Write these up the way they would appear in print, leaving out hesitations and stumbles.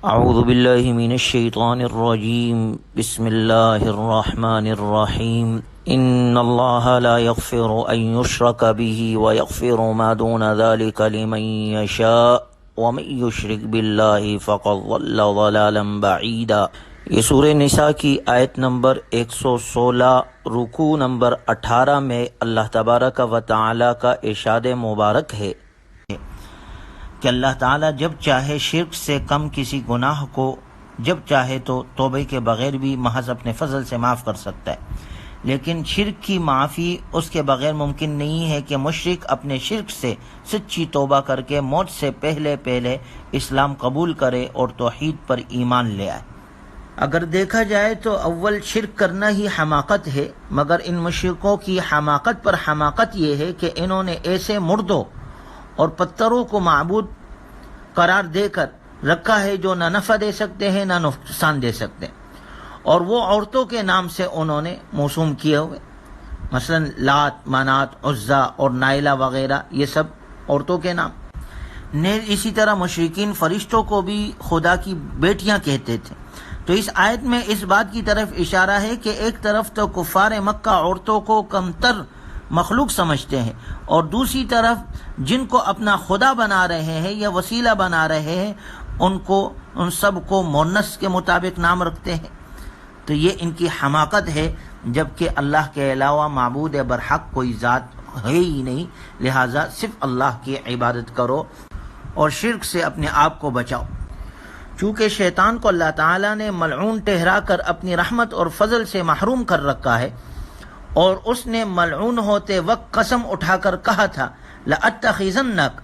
اعوذ باللہ من الشیطان الرجیم بسم اللہ الرحمن الرحیم ان اللہ لا یغفر ان یشرک به ویغفر ما دون ذلک لمن یشاء ومن یشرک باللہ فقد ضل ضلالا بعیدا۔ یہ سورہ نساء کی آیت نمبر 116 رکوع نمبر 18 میں اللہ تبارک و تعالی کا ارشاد مبارک ہے کہ اللہ تعالیٰ جب چاہے شرک سے کم کسی گناہ کو جب چاہے تو توبہ کے بغیر بھی محض اپنے فضل سے معاف کر سکتا ہے، لیکن شرک کی معافی اس کے بغیر ممکن نہیں ہے کہ مشرک اپنے شرک سے سچی توبہ کر کے موت سے پہلے اسلام قبول کرے اور توحید پر ایمان لے آئے۔ اگر دیکھا جائے تو اول شرک کرنا ہی حماقت ہے، مگر ان مشرکوں کی حماقت پر حماقت یہ ہے کہ انہوں نے ایسے مردوں اور پتھروں کو معبود قرار دے کر رکھا ہے جو نہ نفع دے سکتے ہیں نہ نقصان دے سکتے ہیں، اور وہ عورتوں کے نام سے انہوں نے موسوم کیے ہوئے، مثلا لات، منات، عزا اور نائلہ وغیرہ، یہ سب عورتوں کے نام۔ اسی طرح مشرکین فرشتوں کو بھی خدا کی بیٹیاں کہتے تھے۔ تو اس آیت میں اس بات کی طرف اشارہ ہے کہ ایک طرف تو کفار مکہ عورتوں کو کمتر مخلوق سمجھتے ہیں، اور دوسری طرف جن کو اپنا خدا بنا رہے ہیں یا وسیلہ بنا رہے ہیں ان سب کو مونس کے مطابق نام رکھتے ہیں۔ تو یہ ان کی حماقت ہے، جبکہ اللہ کے علاوہ معبود برحق کوئی ذات ہے ہی نہیں، لہٰذا صرف اللہ کی عبادت کرو اور شرک سے اپنے آپ کو بچاؤ۔ چونکہ شیطان کو اللہ تعالیٰ نے ملعون ٹھہرا کر اپنی رحمت اور فضل سے محروم کر رکھا ہے، اور اس نے ملعون ہوتے وقت قسم اٹھا کر کہا تھا لَأَتَّخِذَنَّكَ،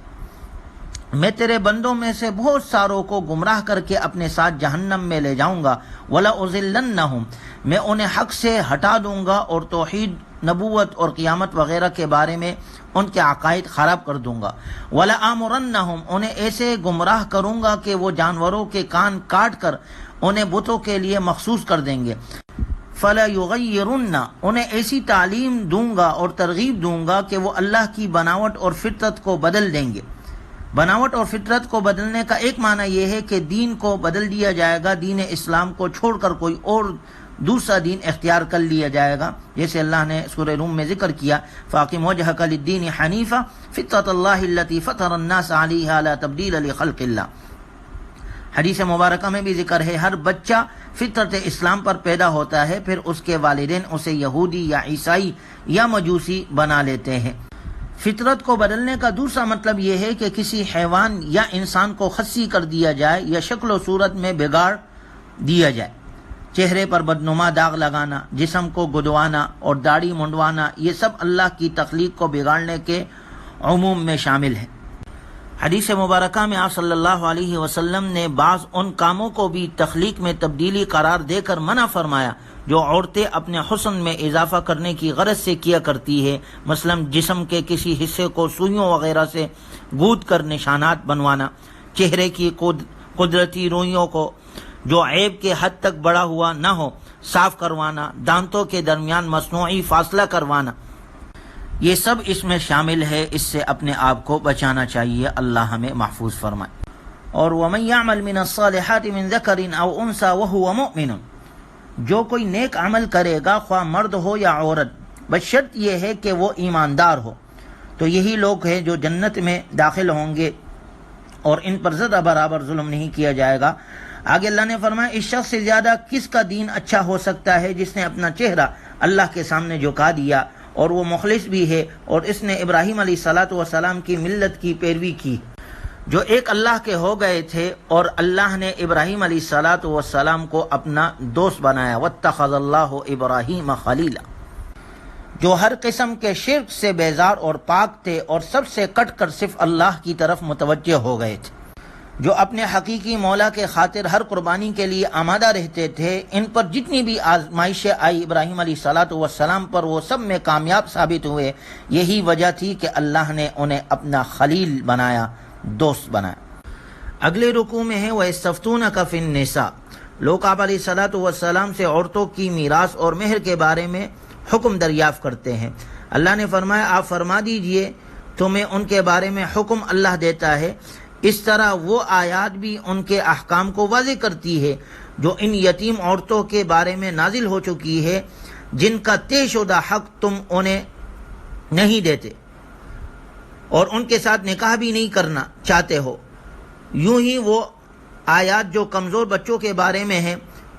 میں تیرے بندوں میں سے بہت ساروں کو گمراہ کر کے اپنے ساتھ جہنم میں لے جاؤں گا، وَلَأُضِلَّنَّهُمْ، میں انہیں حق سے ہٹا دوں گا اور توحید، نبوت اور قیامت وغیرہ کے بارے میں ان کے عقائد خراب کر دوں گا، وَلَآمُرَنَّهُمْ، انہیں ایسے گمراہ کروں گا کہ وہ جانوروں کے کان کاٹ کر انہیں بتوں کے لیے مخصوص کر دیں گے، فَلَا يُغَيِّرُنَّ، انہیں ایسی تعلیم دوں گا اور ترغیب دوں گا کہ وہ اللہ کی بناوٹ اور فطرت کو بدل دیں گے۔ بناوٹ اور فطرت کو بدلنے کا ایک معنی یہ ہے کہ دین کو بدل دیا جائے گا، دین اسلام کو چھوڑ کر کوئی اور دوسرا دین اختیار کر لیا جائے گا، جیسے اللہ نے سورہ روم میں ذکر کیا فَأَقِمْ وَجْهَكَ لِلدِّينِ حَنِيفًا فِطْرَتَ اللَّهِ الَّتِي فَطَرَ النَّاسَ عَلَيْهَا لَا تَبْدِيلَ لِخَلْقِ اللَّهِ۔ حدیث مبارکہ میں بھی ذکر ہے ہر بچہ فطرت اسلام پر پیدا ہوتا ہے، پھر اس کے والدین اسے یہودی یا عیسائی یا مجوسی بنا لیتے ہیں۔ فطرت کو بدلنے کا دوسرا مطلب یہ ہے کہ کسی حیوان یا انسان کو خصی کر دیا جائے یا شکل و صورت میں بگاڑ دیا جائے۔ چہرے پر بدنما داغ لگانا، جسم کو گدوانا اور داڑھی منڈوانا، یہ سب اللہ کی تخلیق کو بگاڑنے کے عموم میں شامل ہے۔ حدیث مبارکہ میں آپ صلی اللہ علیہ وسلم نے بعض ان کاموں کو بھی تخلیق میں تبدیلی قرار دے کر منع فرمایا جو عورتیں اپنے حسن میں اضافہ کرنے کی غرض سے کیا کرتی ہے، مثلا جسم کے کسی حصے کو سوئیوں وغیرہ سے گود کر نشانات بنوانا، چہرے کی قدرتی روئیوں کو جو عیب کے حد تک بڑا ہوا نہ ہو صاف کروانا، دانتوں کے درمیان مصنوعی فاصلہ کروانا، یہ سب اس میں شامل ہے۔ اس سے اپنے آپ کو بچانا چاہیے، اللہ ہمیں محفوظ فرمائے۔ اور وَمَن يَعْمَلْ مِنَ الصَّالِحَاتِ مِن ذَكَرٍ أَوْ أُنثَىٰ وَهُوَ مُؤْمِنٌ، جو کوئی نیک عمل کرے گا خواہ مرد ہو یا عورت، بس شرط یہ ہے کہ وہ ایماندار ہو، تو یہی لوگ ہیں جو جنت میں داخل ہوں گے اور ان پر ذرہ برابر ظلم نہیں کیا جائے گا۔ آگے اللہ نے فرمایا اس شخص سے زیادہ کس کا دین اچھا ہو سکتا ہے جس نے اپنا چہرہ اللہ کے سامنے جھکا دیا اور وہ مخلص بھی ہے، اور اس نے ابراہیم علیہ السلام کی ملت کی پیروی کی جو ایک اللہ کے ہو گئے تھے، اور اللہ نے ابراہیم علیہ السلام کو اپنا دوست بنایا، واتخذ اللہ ابراہیم خلیلا، جو ہر قسم کے شرک سے بیزار اور پاک تھے اور سب سے کٹ کر صرف اللہ کی طرف متوجہ ہو گئے تھے، جو اپنے حقیقی مولا کے خاطر ہر قربانی کے لیے آمادہ رہتے تھے۔ ان پر جتنی بھی آزمائشیں آئی ابراہیم علیہ السلام پر، وہ سب میں کامیاب ثابت ہوئے۔ یہی وجہ تھی کہ اللہ نے انہیں اپنا خلیل بنایا، دوست بنایا۔ اگلے رکوع میں ہے وَيَسْتَفْتُونَكَ فِي النِّسَاءِ، لوگ آپ علیہ السلام سے عورتوں کی میراث اور مہر کے بارے میں حکم دریافت کرتے ہیں۔ اللہ نے فرمایا آپ فرما دیجئے تمہیں ان کے بارے میں حکم اللہ دیتا ہے اس طرح وہ آیات بھی ان کے احکام کو واضح کرتی ہے جو ان یتیم عورتوں کے بارے میں نازل ہو چکی ہے جن کا طے شدہ حق تم انہیں نہیں دیتے اور ان کے ساتھ نکاح بھی نہیں کرنا چاہتے ہو۔ یوں ہی وہ آیات جو کمزور بچوں کے بارے میں ہیں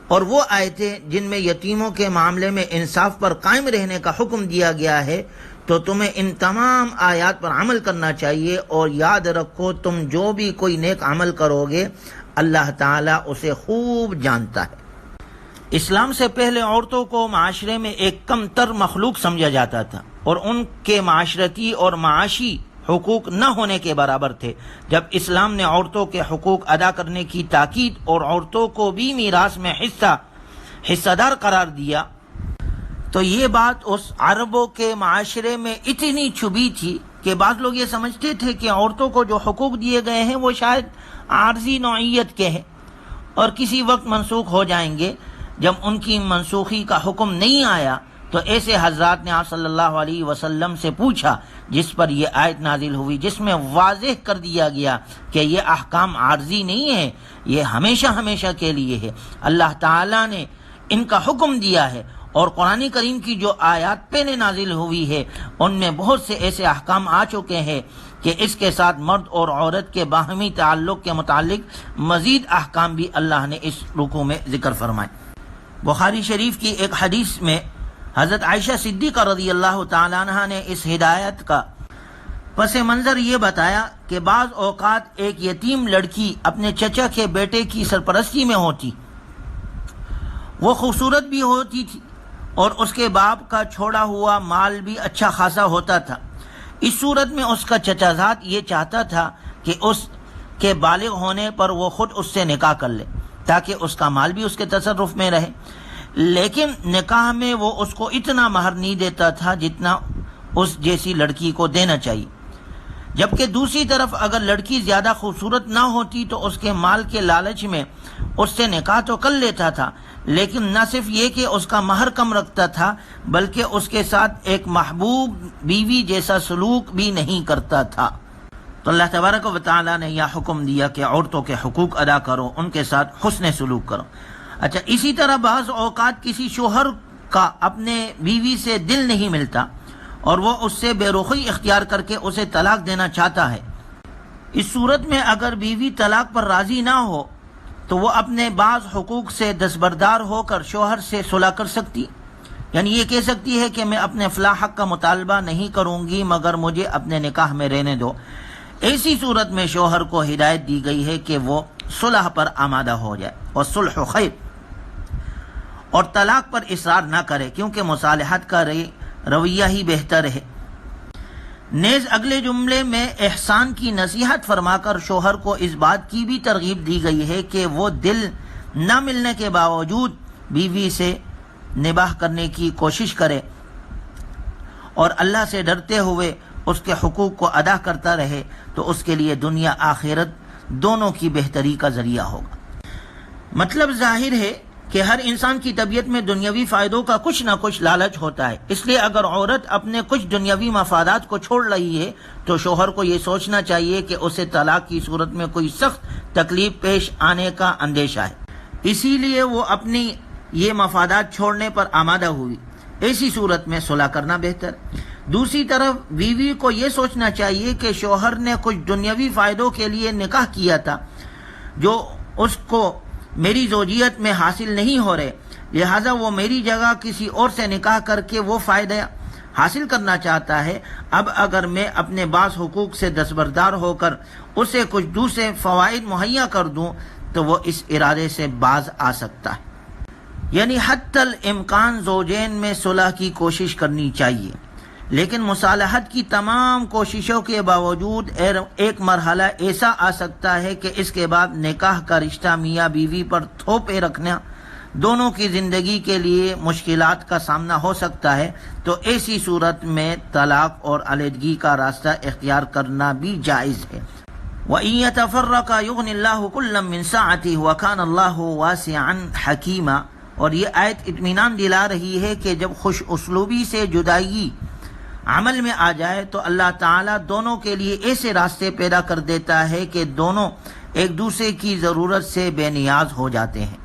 اور وہ آیتیں جن میں یتیموں کے معاملے میں انصاف پر قائم رہنے کا حکم دیا گیا ہے، تو تمہیں ان تمام آیات پر عمل کرنا چاہیے، اور یاد رکھو تم جو بھی کوئی نیک عمل کرو گے اللہ تعالیٰ اسے خوب جانتا ہے۔ اسلام سے پہلے عورتوں کو معاشرے میں ایک کم تر مخلوق سمجھا جاتا تھا اور ان کے معاشرتی اور معاشی حقوق نہ ہونے کے برابر تھے۔ جب اسلام نے عورتوں کے حقوق ادا کرنے کی تاکید اور عورتوں کو بھی میراث میں حصہ دار قرار دیا تو یہ بات اس عربوں کے معاشرے میں اتنی چھپی تھی کہ بعض لوگ یہ سمجھتے تھے کہ عورتوں کو جو حقوق دیے گئے ہیں وہ شاید عارضی نوعیت کے ہیں اور کسی وقت منسوخ ہو جائیں گے۔ جب ان کی منسوخی کا حکم نہیں آیا تو ایسے حضرات نے آپ صلی اللہ علیہ وسلم سے پوچھا جس پر یہ آیت نازل ہوئی، جس میں واضح کر دیا گیا کہ یہ احکام عارضی نہیں ہے، یہ ہمیشہ ہمیشہ کے لیے ہے۔ اللہ تعالیٰ نے ان کا حکم دیا ہے اور قرآن کریم کی جو آیات پہلے نازل ہوئی ہے ان میں بہت سے ایسے احکام آ چکے ہیں کہ اس کے ساتھ مرد اور عورت کے باہمی تعلق کے متعلق مزید احکام بھی اللہ نے اس رکوع میں ذکر فرمائے۔ بخاری شریف کی ایک حدیث میں حضرت عائشہ صدیقہ رضی اللہ تعالیٰ عنہ نے اس ہدایت کا پس منظر یہ بتایا کہ بعض اوقات ایک یتیم لڑکی اپنے چچا کے بیٹے کی سرپرستی میں ہوتی، وہ خوبصورت بھی ہوتی تھی اور اس کے باپ کا چھوڑا ہوا مال بھی اچھا خاصا ہوتا تھا۔ اس صورت میں اس کا چچا زاد یہ چاہتا تھا کہ اس کے بالغ ہونے پر وہ خود اس سے نکاح کر لے تاکہ اس کا مال بھی اس کے تصرف میں رہے، لیکن نکاح میں وہ اس کو اتنا مہر نہیں دیتا تھا جتنا اس جیسی لڑکی کو دینا چاہیے، جبکہ دوسری طرف اگر لڑکی زیادہ خوبصورت نہ ہوتی تو اس کے مال کے لالچ میں اس سے نکاح تو کر لیتا تھا، لیکن نہ صرف یہ کہ اس کا مہر کم رکھتا تھا بلکہ اس کے ساتھ ایک محبوب بیوی جیسا سلوک بھی نہیں کرتا تھا۔ تو اللہ تبارک و تعالیٰ نے یہ حکم دیا کہ عورتوں کے حقوق ادا کرو، ان کے ساتھ حسن سلوک کرو۔ اچھا، اسی طرح بعض اوقات کسی شوہر کا اپنے بیوی سے دل نہیں ملتا اور وہ اس سے بے رخی اختیار کر کے اسے طلاق دینا چاہتا ہے۔ اس صورت میں اگر بیوی طلاق پر راضی نہ ہو تو وہ اپنے بعض حقوق سے دستبردار ہو کر شوہر سے صلح کر سکتی، یعنی یہ کہہ سکتی ہے کہ میں اپنے فلاں حق کا مطالبہ نہیں کروں گی مگر مجھے اپنے نکاح میں رہنے دو۔ ایسی صورت میں شوہر کو ہدایت دی گئی ہے کہ وہ صلح پر آمادہ ہو جائے اور صلح خیر، اور طلاق پر اصرار نہ کرے کیونکہ مصالحت کا رویہ ہی بہتر ہے۔ نیز اگلے جملے میں احسان کی نصیحت فرما کر شوہر کو اس بات کی بھی ترغیب دی گئی ہے کہ وہ دل نہ ملنے کے باوجود بیوی سے نباہ کرنے کی کوشش کرے اور اللہ سے ڈرتے ہوئے اس کے حقوق کو ادا کرتا رہے، تو اس کے لیے دنیا آخرت دونوں کی بہتری کا ذریعہ ہوگا۔ مطلب ظاہر ہے کہ ہر انسان کی طبیعت میں دنیاوی فائدوں کا کچھ نہ کچھ لالچ ہوتا ہے، اس لیے اگر عورت اپنے کچھ دنیاوی مفادات کو چھوڑ رہی ہے تو شوہر کو یہ سوچنا چاہیے کہ اسے طلاق کی صورت میں کوئی سخت تکلیف پیش آنے کا اندیشہ ہے، اسی لیے وہ اپنی یہ مفادات چھوڑنے پر آمادہ ہوئی۔ ایسی صورت میں صلح کرنا بہتر۔ دوسری طرف بیوی کو یہ سوچنا چاہیے کہ شوہر نے کچھ دنیاوی فائدوں کے لیے نکاح کیا تھا جو اس کو میری زوجیت میں حاصل نہیں ہو رہے، لہٰذا وہ میری جگہ کسی اور سے نکاح کر کے وہ فائدہ حاصل کرنا چاہتا ہے۔ اب اگر میں اپنے بعض حقوق سے دستبردار ہو کر اسے کچھ دوسرے فوائد مہیا کر دوں تو وہ اس ارادے سے باز آ سکتا ہے۔ یعنی حتی الامکان زوجین میں صلح کی کوشش کرنی چاہیے، لیکن مصالحت کی تمام کوششوں کے باوجود ایک مرحلہ ایسا آ سکتا ہے کہ اس کے بعد نکاح کا رشتہ میاں بیوی پر تھوپے رکھنا دونوں کی زندگی کے لیے مشکلات کا سامنا ہو سکتا ہے، تو ایسی صورت میں طلاق اور علیحدگی کا راستہ اختیار کرنا بھی جائز ہے۔ وَإِن يَتَفَرَّقَا يُغْنِ اللَّهُ كُلًّا مِّن سَعَتِهِ وَكَانَ اللَّهُ وَاسِعًا حَكِيمًا۔ اور یہ آیت اطمینان دلا رہی ہے کہ جب خوش اسلوبی سے جدائی عمل میں آ جائے تو اللہ تعالیٰ دونوں کے لیے ایسے راستے پیدا کر دیتا ہے کہ دونوں ایک دوسرے کی ضرورت سے بے نیاز ہو جاتے ہیں،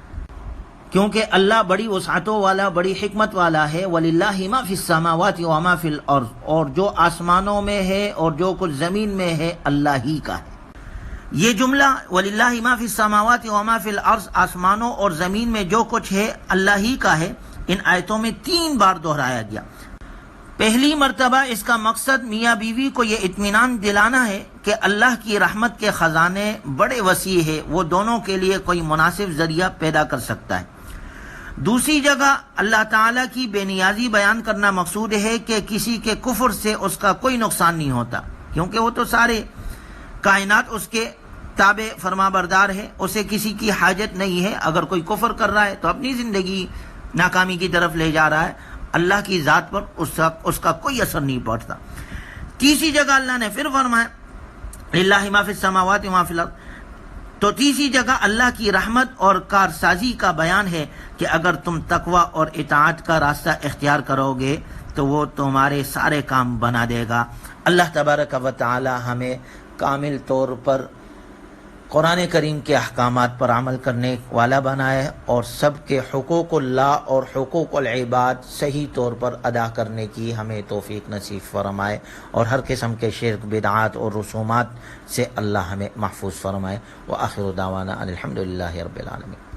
کیونکہ اللہ بڑی وسعتوں والا، بڑی حکمت والا ہے۔ وَلِلَّهِ مَا فِي السَّمَاوَاتِ وَمَا فِي الْأَرْضِ، اور جو آسمانوں میں ہے اور جو کچھ زمین میں ہے اللہ ہی کا ہے۔ یہ جملہ وَلِلَّهِ مَا فِي السَّمَاوَاتِ وَمَا فِي الْأَرْضِ، آسمانوں اور زمین میں جو کچھ ہے اللہ ہی کا ہے، ان آیتوں میں 3 بار دہرایا گیا۔ پہلی مرتبہ اس کا مقصد میاں بیوی کو یہ اطمینان دلانا ہے کہ اللہ کی رحمت کے خزانے بڑے وسیع ہے، وہ دونوں کے لیے کوئی مناسب ذریعہ پیدا کر سکتا ہے۔ دوسری جگہ اللہ تعالیٰ کی بے نیازی بیان کرنا مقصود ہے کہ کسی کے کفر سے اس کا کوئی نقصان نہیں ہوتا، کیونکہ وہ تو سارے کائنات اس کے تابع فرما بردار ہے، اسے کسی کی حاجت نہیں ہے۔ اگر کوئی کفر کر رہا ہے تو اپنی زندگی ناکامی کی طرف لے جا رہا ہے، اللہ کی ذات پر اس کا کوئی اثر نہیں پڑتا۔ تیسری جگہ اللہ نے پھر فرمایا للہ ما فی السماوات وما فی الارض، تو تیسری جگہ اللہ کی رحمت اور کارسازی کا بیان ہے کہ اگر تم تقوی اور اطاعت کا راستہ اختیار کرو گے تو وہ تمہارے سارے کام بنا دے گا۔ اللہ تبارک و تعالی ہمیں کامل طور پر قرآن کریم کے احکامات پر عمل کرنے والا بنائے اور سب کے حقوق اللہ اور حقوق العباد صحیح طور پر ادا کرنے کی ہمیں توفیق نصیب فرمائے، اور ہر قسم کے شرک، بدعات اور رسومات سے اللہ ہمیں محفوظ فرمائے۔ وآخر دعوانا ان الحمد للہ رب العالمین۔